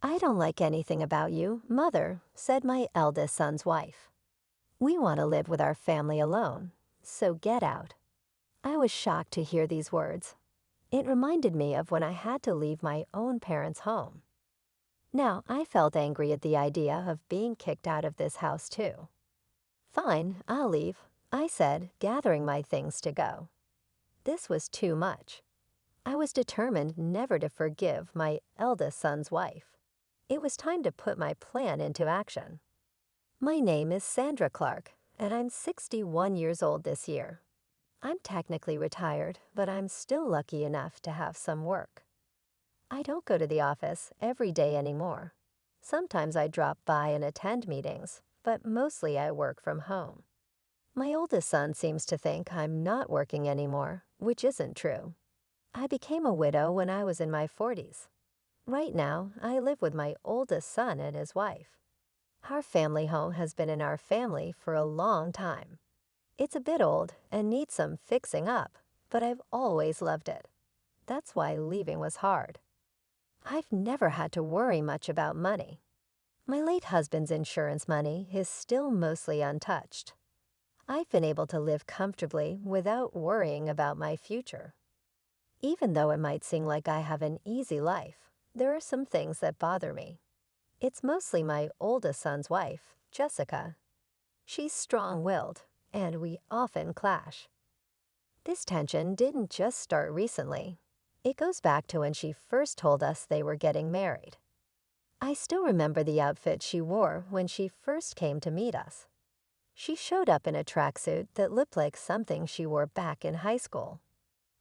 I don't like anything about you, Mother, said my eldest son's wife. We want to live with our family alone, so get out. I was shocked to hear these words. It reminded me of when I had to leave my own parents' home. Now, I felt angry at the idea of being kicked out of this house too. Fine, I'll leave, I said, gathering my things to go. This was too much. I was determined never to forgive my eldest son's wife. It was time to put my plan into action. My name is Sandra Clark, and I'm 61 years old this year. I'm technically retired, but I'm still lucky enough to have some work. I don't go to the office every day anymore. Sometimes I drop by and attend meetings, but mostly I work from home. My oldest son seems to think I'm not working anymore, which isn't true. I became a widow when I was in my 40s. Right now, I live with my oldest son and his wife. Our family home has been in our family for a long time. It's a bit old and needs some fixing up, but I've always loved it. That's why leaving was hard. I've never had to worry much about money. My late husband's insurance money is still mostly untouched. I've been able to live comfortably without worrying about my future. Even though it might seem like I have an easy life, there are some things that bother me. It's mostly my oldest son's wife, Jessica. She's strong-willed, and we often clash. This tension didn't just start recently. It goes back to when she first told us they were getting married. I still remember the outfit she wore when she first came to meet us. She showed up in a tracksuit that looked like something she wore back in high school.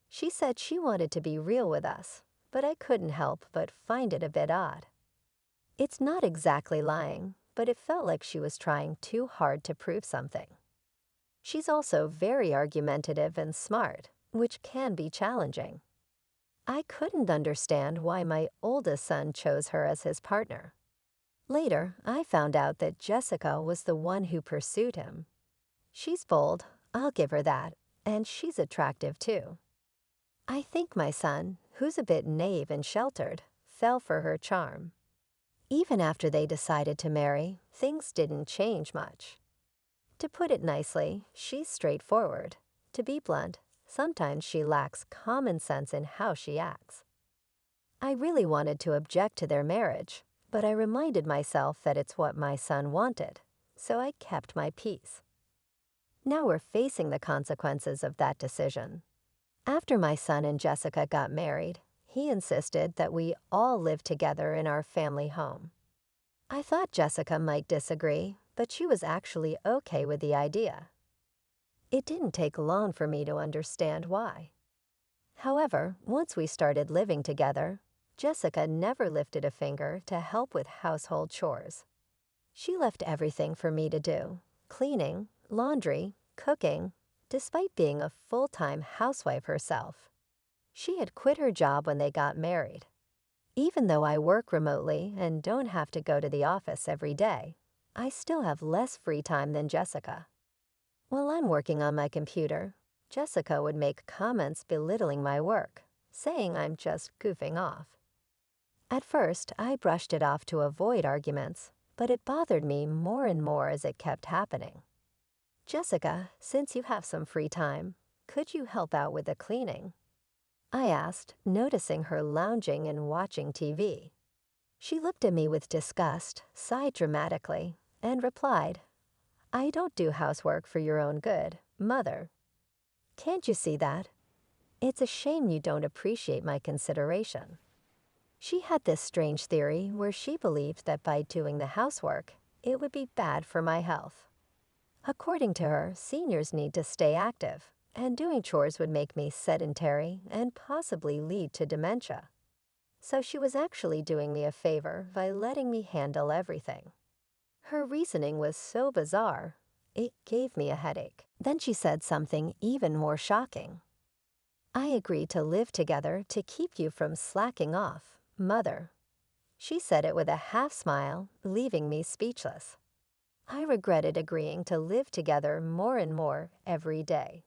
She said she wanted to be real with us, but I couldn't help but find it a bit odd. It's not exactly lying, but it felt like she was trying too hard to prove something. She's also very argumentative and smart, which can be challenging. I couldn't understand why my oldest son chose her as his partner. Later, I found out that Jessica was the one who pursued him. She's bold, I'll give her that, and she's attractive too. I think my son, who's a bit naive and sheltered, fell for her charm. Even after they decided to marry, things didn't change much. To put it nicely, she's straightforward. To be blunt, sometimes she lacks common sense in how she acts. I really wanted to object to their marriage, but I reminded myself that it's what my son wanted, so I kept my peace. Now we're facing the consequences of that decision. After my son and Jessica got married, he insisted that we all live together in our family home. I thought Jessica might disagree, but she was actually okay with the idea. It didn't take long for me to understand why. However, once we started living together, Jessica never lifted a finger to help with household chores. She left everything for me to do: cleaning, laundry, cooking, despite being a full-time housewife herself. She had quit her job when they got married. Even though I work remotely and don't have to go to the office every day, I still have less free time than Jessica. While I'm working on my computer, Jessica would make comments belittling my work, saying I'm just goofing off. At first, I brushed it off to avoid arguments, but it bothered me more and more as it kept happening. Jessica, since you have some free time, could you help out with the cleaning? I asked, noticing her lounging and watching TV. She looked at me with disgust, sighed dramatically, and replied, "I don't do housework for your own good, Mother. Can't you see that? It's a shame you don't appreciate my consideration." She had this strange theory where she believed that by doing the housework, it would be bad for my health. According to her, seniors need to stay active, and doing chores would make me sedentary and possibly lead to dementia. So she was actually doing me a favor by letting me handle everything. Her reasoning was so bizarre, it gave me a headache. Then she said something even more shocking. "I agreed to live together to keep you from slacking off, Mother." She said it with a half smile, leaving me speechless. I regretted agreeing to live together more and more every day.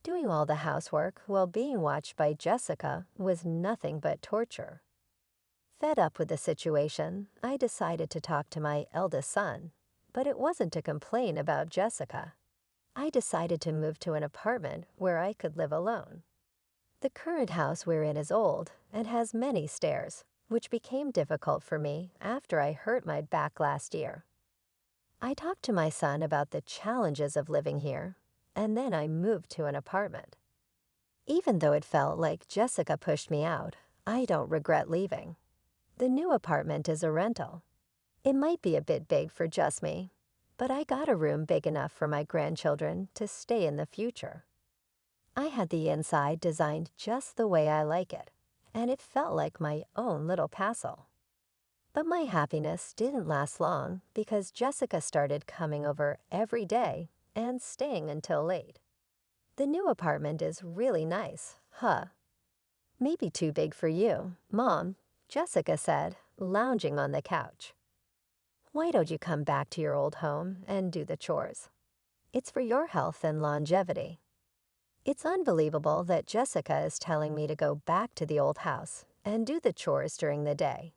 Doing all the housework while being watched by Jessica was nothing but torture. Fed up with the situation, I decided to talk to my eldest son, but it wasn't to complain about Jessica. I decided to move to an apartment where I could live alone. The current house we're in is old and has many stairs, which became difficult for me after I hurt my back last year. I talked to my son about the challenges of living here, and then I moved to an apartment. Even though it felt like Jessica pushed me out, I don't regret leaving. The new apartment is a rental. It might be a bit big for just me, but I got a room big enough for my grandchildren to stay in the future. I had the inside designed just the way I like it, and it felt like my own little castle. But my happiness didn't last long because Jessica started coming over every day and staying until late. The new apartment is really nice, huh? Maybe too big for you, Mom, Jessica said, lounging on the couch. Why don't you come back to your old home and do the chores? It's for your health and longevity. It's unbelievable that Jessica is telling me to go back to the old house and do the chores during the day.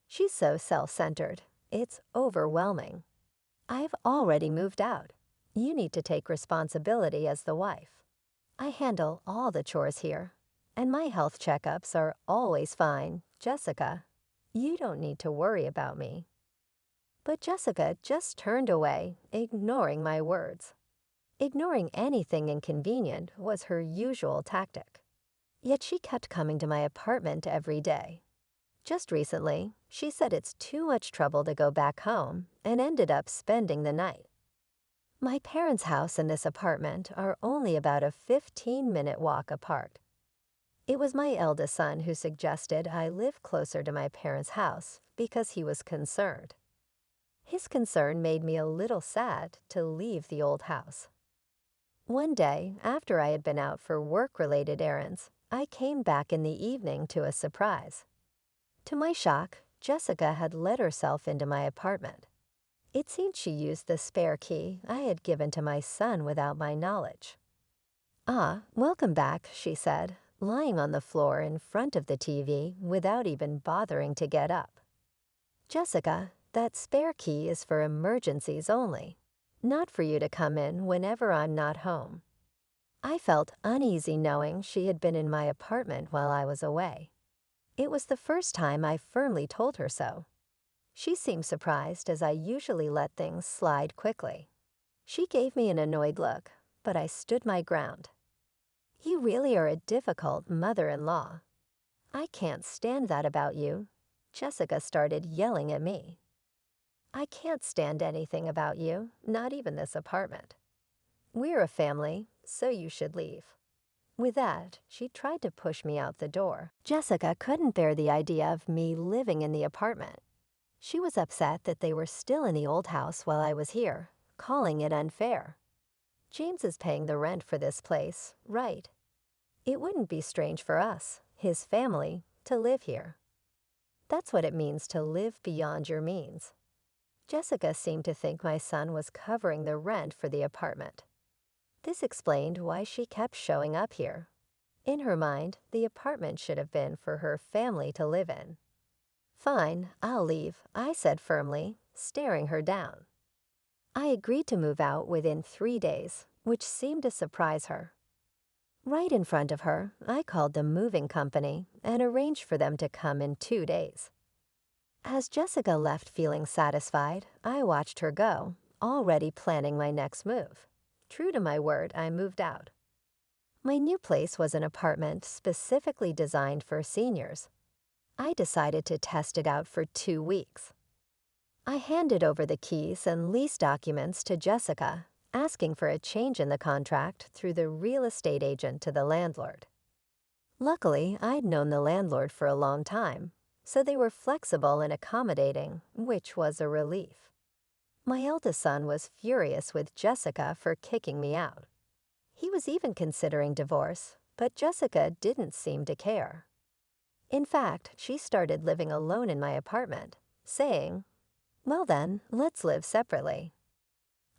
She's so self-centered. It's overwhelming. I've already moved out. You need to take responsibility as the wife. I handle all the chores here, and my health checkups are always fine, Jessica. You don't need to worry about me. But Jessica just turned away, ignoring my words. Ignoring anything inconvenient was her usual tactic. Yet she kept coming to my apartment every day. Just recently, she said it's too much trouble to go back home and ended up spending the night. My parents' house and this apartment are only about a 15-minute walk apart. It was my eldest son who suggested I live closer to my parents' house because he was concerned. His concern made me a little sad to leave the old house. One day, after I had been out for work-related errands, I came back in the evening to a surprise. To my shock, Jessica had let herself into my apartment. It seemed she used the spare key I had given to my son without my knowledge. "Ah, welcome back," she said, lying on the floor in front of the TV without even bothering to get up. "Jessica, that spare key is for emergencies only, not for you to come in whenever I'm not home." I felt uneasy knowing she had been in my apartment while I was away. It was the first time I firmly told her so. She seemed surprised as I usually let things slide quickly. She gave me an annoyed look, but I stood my ground. "You really are a difficult mother-in-law. I can't stand that about you." Jessica started yelling at me. "I can't stand anything about you, not even this apartment. We're a family, so you should leave." With that, she tried to push me out the door. Jessica couldn't bear the idea of me living in the apartment. She was upset that they were still in the old house while I was here, calling it unfair. James is paying the rent for this place, right? It wouldn't be strange for us, his family, to live here. That's what it means to live beyond your means. Jessica seemed to think my son was covering the rent for the apartment. This explained why she kept showing up here. In her mind, the apartment should have been for her family to live in. "Fine, I'll leave," I said firmly, staring her down. I agreed to move out within 3 days, which seemed to surprise her. Right in front of her, I called the moving company and arranged for them to come in 2 days. As Jessica left feeling satisfied, I watched her go, already planning my next move. True to my word, I moved out. My new place was an apartment specifically designed for seniors. I decided to test it out for 2 weeks. I handed over the keys and lease documents to Jessica, asking for a change in the contract through the real estate agent to the landlord. Luckily, I'd known the landlord for a long time, so they were flexible and accommodating, which was a relief. My eldest son was furious with Jessica for kicking me out. He was even considering divorce, but Jessica didn't seem to care. In fact, she started living alone in my apartment, saying, "Well then, let's live separately."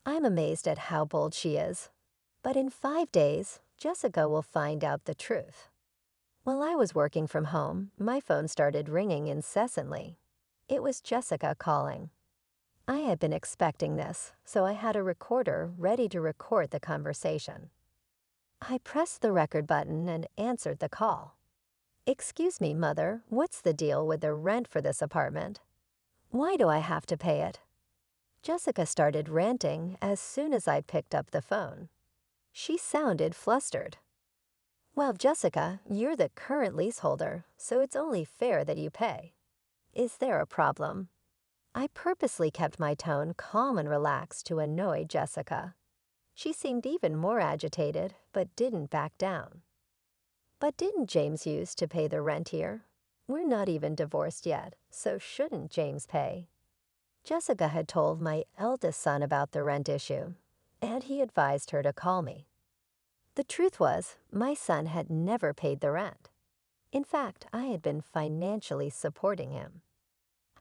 I'm amazed at how bold she is. But in 5 days, Jessica will find out the truth. While I was working from home, my phone started ringing incessantly. It was Jessica calling. I had been expecting this, so I had a recorder ready to record the conversation. I pressed the record button and answered the call. "Excuse me, Mother, what's the deal with the rent for this apartment? Why do I have to pay it?" Jessica started ranting as soon as I picked up the phone. She sounded flustered. "Well, Jessica, you're the current leaseholder, so it's only fair that you pay. Is there a problem?" I purposely kept my tone calm and relaxed to annoy Jessica. She seemed even more agitated, but didn't back down. "But didn't James used to pay the rent here? We're not even divorced yet, so shouldn't James pay?" Jessica had told my eldest son about the rent issue, and he advised her to call me. The truth was, my son had never paid the rent. In fact, I had been financially supporting him.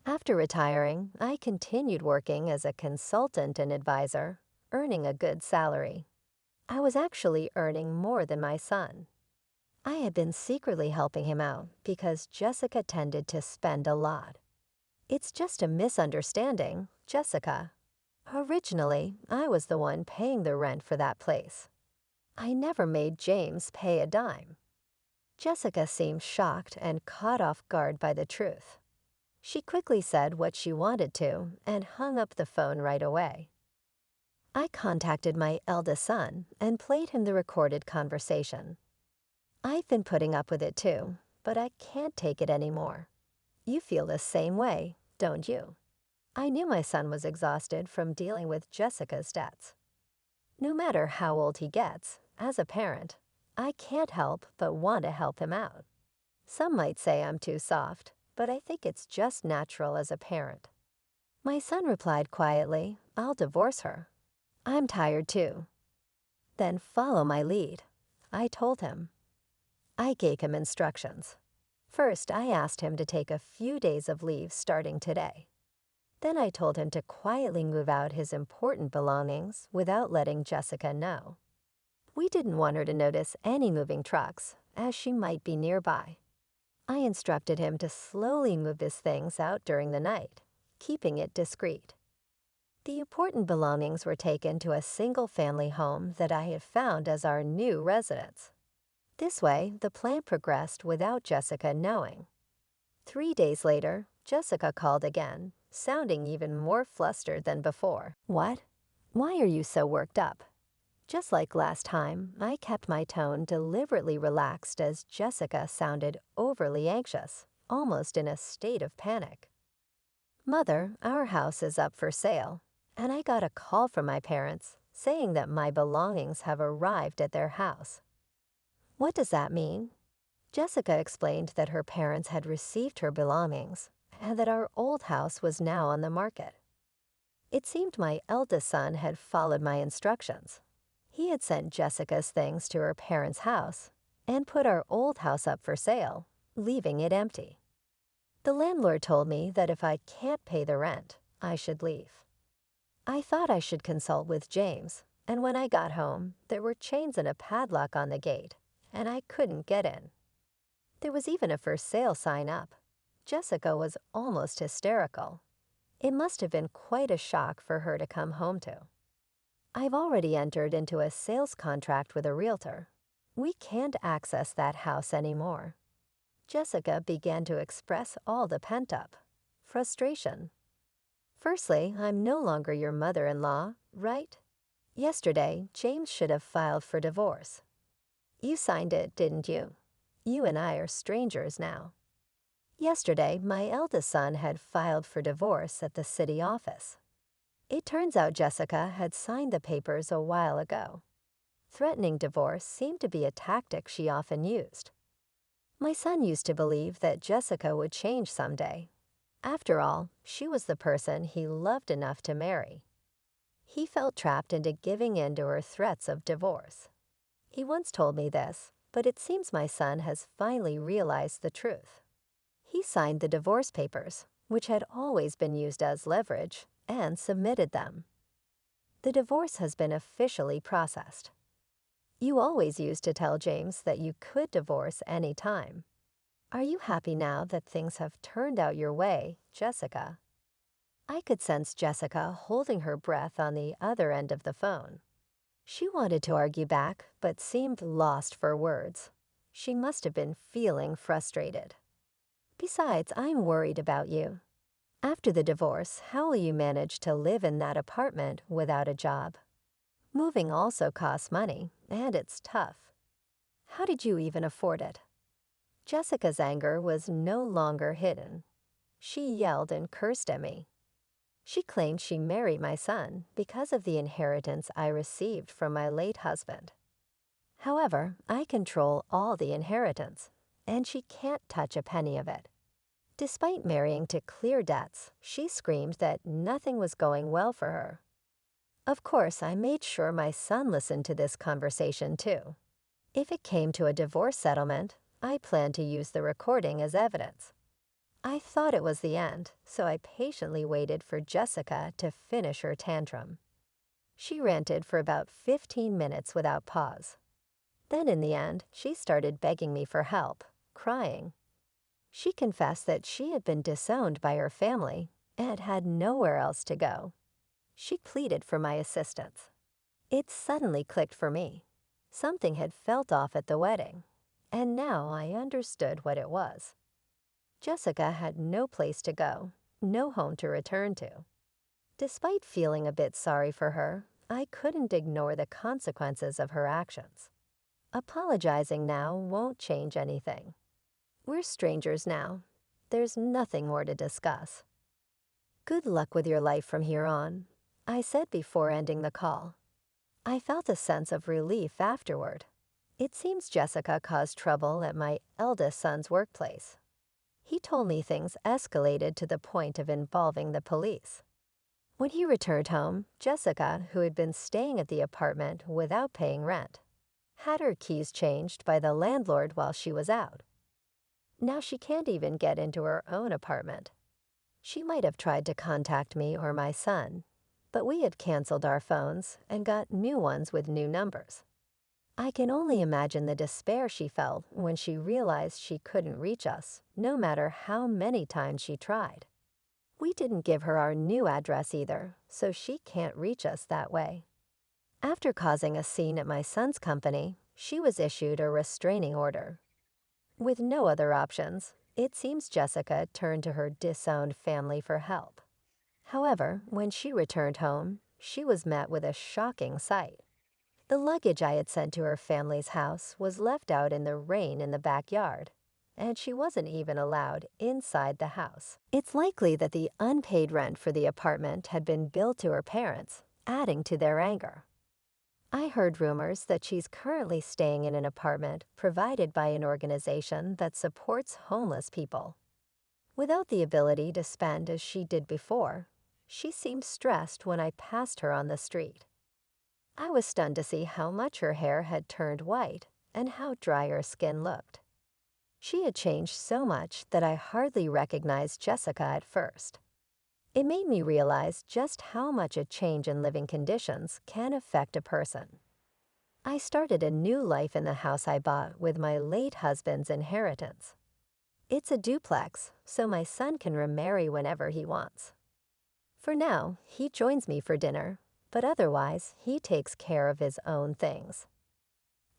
After retiring, I continued working as a consultant and advisor, earning a good salary. I was actually earning more than my son. I had been secretly helping him out because Jessica tended to spend a lot. "It's just a misunderstanding, Jessica. Originally, I was the one paying the rent for that place. I never made James pay a dime." Jessica seemed shocked and caught off guard by the truth. She quickly said what she wanted to and hung up the phone right away. I contacted my eldest son and played him the recorded conversation. "I've been putting up with it too, but I can't take it anymore. You feel the same way, don't you?" I knew my son was exhausted from dealing with Jessica's debts. No matter how old he gets, as a parent, I can't help but want to help him out. Some might say I'm too soft, but I think it's just natural as a parent. My son replied quietly, "I'll divorce her. I'm tired too." "Then follow my lead," I told him. I gave him instructions. First, I asked him to take a few days of leave starting today. Then I told him to quietly move out his important belongings without letting Jessica know. We didn't want her to notice any moving trucks, as she might be nearby. I instructed him to slowly move his things out during the night, keeping it discreet. The important belongings were taken to a single-family home that I had found as our new residence. This way, the plan progressed without Jessica knowing. 3 days later, Jessica called again, sounding even more flustered than before. "What? Why are you so worked up?" Just like last time, I kept my tone deliberately relaxed as Jessica sounded overly anxious, almost in a state of panic. "Mother, our house is up for sale, and I got a call from my parents saying that my belongings have arrived at their house." "What does that mean?" Jessica explained that her parents had received her belongings and that our old house was now on the market. It seemed my eldest son had followed my instructions. He had sent Jessica's things to her parents' house and put our old house up for sale, leaving it empty. The landlord told me that if I can't pay the rent, I should leave. I thought I should consult with James, and when I got home, there were chains and a padlock on the gate, and I couldn't get in. There was even a for sale sign up. Jessica was almost hysterical. It must have been quite a shock for her to come home to. I've already entered into a sales contract with a realtor. We can't access that house anymore. Jessica began to express all the pent-up frustration. "Firstly, I'm no longer your mother-in-law, right? Yesterday, James should have filed for divorce. You signed it, didn't you? You and I are strangers now." Yesterday, my eldest son had filed for divorce at the city office. It turns out Jessica had signed the papers a while ago. Threatening divorce seemed to be a tactic she often used. My son used to believe that Jessica would change someday. After all, she was the person he loved enough to marry. He felt trapped into giving in to her threats of divorce. He once told me this, but it seems my son has finally realized the truth. He signed the divorce papers, which had always been used as leverage, and submitted them. The divorce has been officially processed. You always used to tell James that you could divorce any time. Are you happy now that things have turned out your way, Jessica? I could sense Jessica holding her breath on the other end of the phone. She wanted to argue back, but seemed lost for words. She must have been feeling frustrated. Besides, I'm worried about you. After the divorce, how will you manage to live in that apartment without a job? Moving also costs money, and it's tough. How did you even afford it? Jessica's anger was no longer hidden. She yelled and cursed at me. She claimed she married my son because of the inheritance I received from my late husband. However, I control all the inheritance, and she can't touch a penny of it. Despite marrying to clear debts, she screamed that nothing was going well for her. Of course, I made sure my son listened to this conversation too. If it came to a divorce settlement, I planned to use the recording as evidence. I thought it was the end, so I patiently waited for Jessica to finish her tantrum. She ranted for about 15 minutes without pause. Then in the end, she started begging me for help, crying. She confessed that she had been disowned by her family and had nowhere else to go. She pleaded for my assistance. It suddenly clicked for me. Something had felt off at the wedding, and now I understood what it was. Jessica had no place to go, no home to return to. Despite feeling a bit sorry for her, I couldn't ignore the consequences of her actions. Apologizing now won't change anything. We're strangers now. There's nothing more to discuss. Good luck with your life from here on, I said before ending the call. I felt a sense of relief afterward. It seems Jessica caused trouble at my eldest son's workplace. He told me things escalated to the point of involving the police. When he returned home, Jessica, who had been staying at the apartment without paying rent, had her keys changed by the landlord while she was out. Now she can't even get into her own apartment. She might have tried to contact me or my son, but we had canceled our phones and got new ones with new numbers. I can only imagine the despair she felt when she realized she couldn't reach us, no matter how many times she tried. We didn't give her our new address either, so she can't reach us that way. After causing a scene at my son's company, she was issued a restraining order. With no other options, it seems Jessica turned to her disowned family for help. However, when she returned home, she was met with a shocking sight. The luggage I had sent to her family's house was left out in the rain in the backyard, and she wasn't even allowed inside the house. It's likely that the unpaid rent for the apartment had been billed to her parents, adding to their anger. I heard rumors that she's currently staying in an apartment provided by an organization that supports homeless people. Without the ability to spend as she did before, she seemed stressed when I passed her on the street. I was stunned to see how much her hair had turned white and how dry her skin looked. She had changed so much that I hardly recognized Jessica at first. It made me realize just how much a change in living conditions can affect a person. I started a new life in the house I bought with my late husband's inheritance. It's a duplex, so my son can remarry whenever he wants. For now, he joins me for dinner, but otherwise, he takes care of his own things.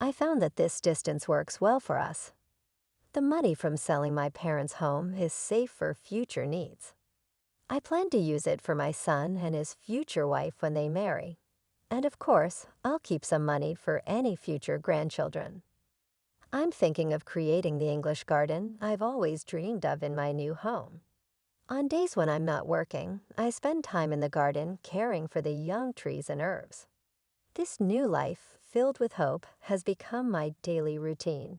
I found that this distance works well for us. The money from selling my parents' home is safe for future needs. I plan to use it for my son and his future wife when they marry. And of course, I'll keep some money for any future grandchildren. I'm thinking of creating the English garden I've always dreamed of in my new home. On days when I'm not working, I spend time in the garden caring for the young trees and herbs. This new life, filled with hope, has become my daily routine.